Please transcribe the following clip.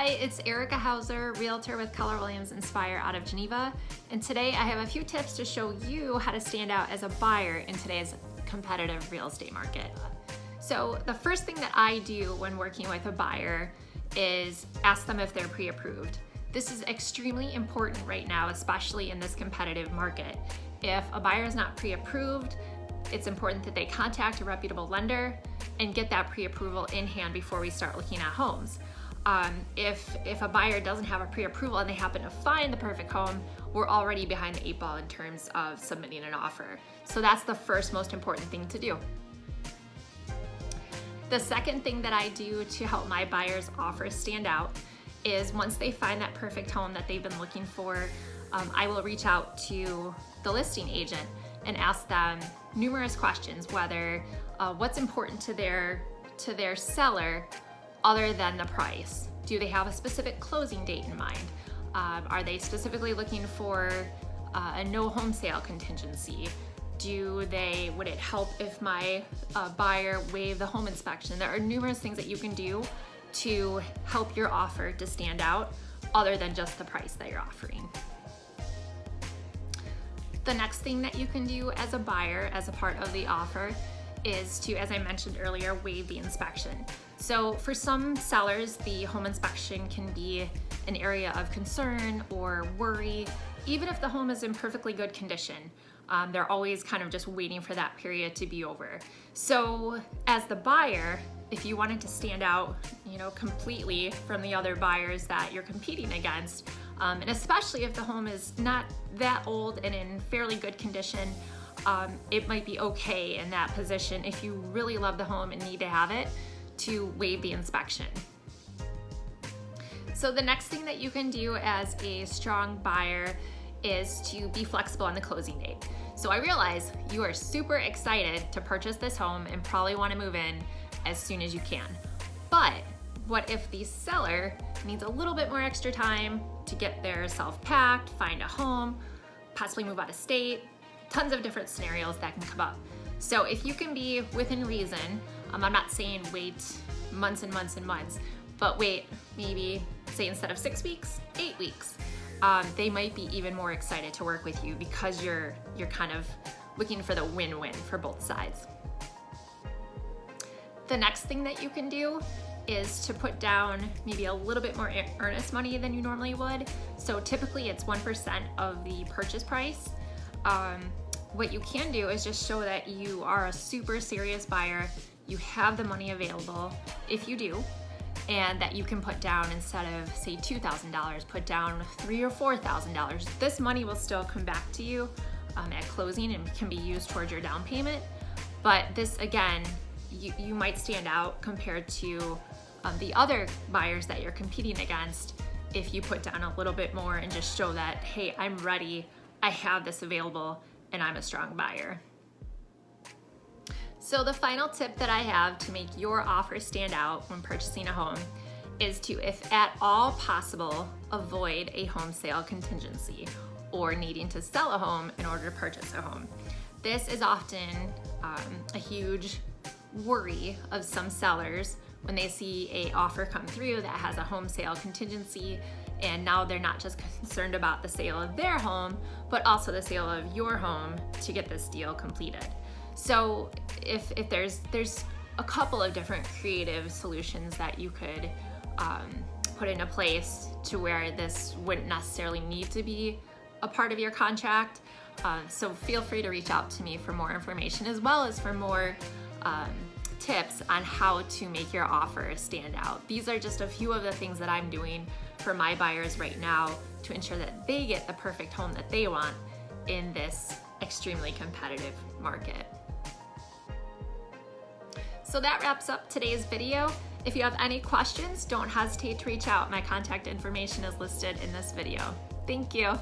Hi, it's Erica Hauser, Realtor with Keller Williams Inspire out of Geneva. And today I have a few tips to show you how to stand out as a buyer in today's competitive real estate market. So the first thing that I do when working with a buyer is ask them if they're pre-approved. This is extremely important right now, especially in this competitive market. If a buyer is not pre-approved, it's important that they contact a reputable lender and get that pre-approval in hand before we start looking at homes. If a buyer doesn't have a pre-approval and they happen to find the perfect home, we're already behind the 8 ball in terms of submitting an offer. So that's the first most important thing to do. The second thing that I do to help my buyers' offers stand out is once they find that perfect home that they've been looking for, I will reach out to the listing agent and ask them numerous questions, whether what's important to their seller other than the price. Do they have a specific closing date in mind? Are they specifically looking for a no home sale contingency? Would it help if my buyer waive the home inspection? There are numerous things that you can do to help your offer to stand out other than just the price that you're offering. The next thing that you can do as a buyer, as a part of the offer, is to, as I mentioned earlier, waive the inspection. So for some sellers, the home inspection can be an area of concern or worry. Even if the home is in perfectly good condition, they're always kind of just waiting for that period to be over. So as the buyer, if you wanted to stand out, completely from the other buyers that you're competing against, and especially if the home is not that old and in fairly good condition, it might be okay in that position, if you really love the home and need to have it, to waive the inspection. So the next thing that you can do as a strong buyer is to be flexible on the closing date. So I realize you are super excited to purchase this home and probably want to move in as soon as you can. But what if the seller needs a little bit more extra time to get their self packed, find a home, possibly move out of state? Tons of different scenarios that can come up. So if you can be within reason, I'm not saying wait months and months and months, but wait maybe, say instead of 6 weeks, 8 weeks. They might be even more excited to work with you because you're kind of looking for the win-win for both sides. The next thing that you can do is to put down maybe a little bit more earnest money than you normally would. So typically it's 1% of the purchase price. What you can do is just show that you are a super serious buyer, you have the money available, if you do, and that you can put down, instead of say $2,000, put down $3,000 or $4,000. This money will still come back to you at closing and can be used towards your down payment. But this, again, you might stand out compared to the other buyers that you're competing against if you put down a little bit more and just show that, hey, I'm ready, I have this available, and I'm a strong buyer. So the final tip that I have to make your offer stand out when purchasing a home is to, if at all possible, avoid a home sale contingency or needing to sell a home in order to purchase a home. This is often a huge worry of some sellers when they see an offer come through that has a home sale contingency, and now they're not just concerned about the sale of their home, but also the sale of your home to get this deal completed. So if there's a couple of different creative solutions that you could put into place to where this wouldn't necessarily need to be a part of your contract. So feel free to reach out to me for more information, as well as for more tips on how to make your offer stand out. These are just a few of the things that I'm doing for my buyers right now to ensure that they get the perfect home that they want in this extremely competitive market. So that wraps up today's video. If you have any questions, don't hesitate to reach out. My contact information is listed in this video. Thank you.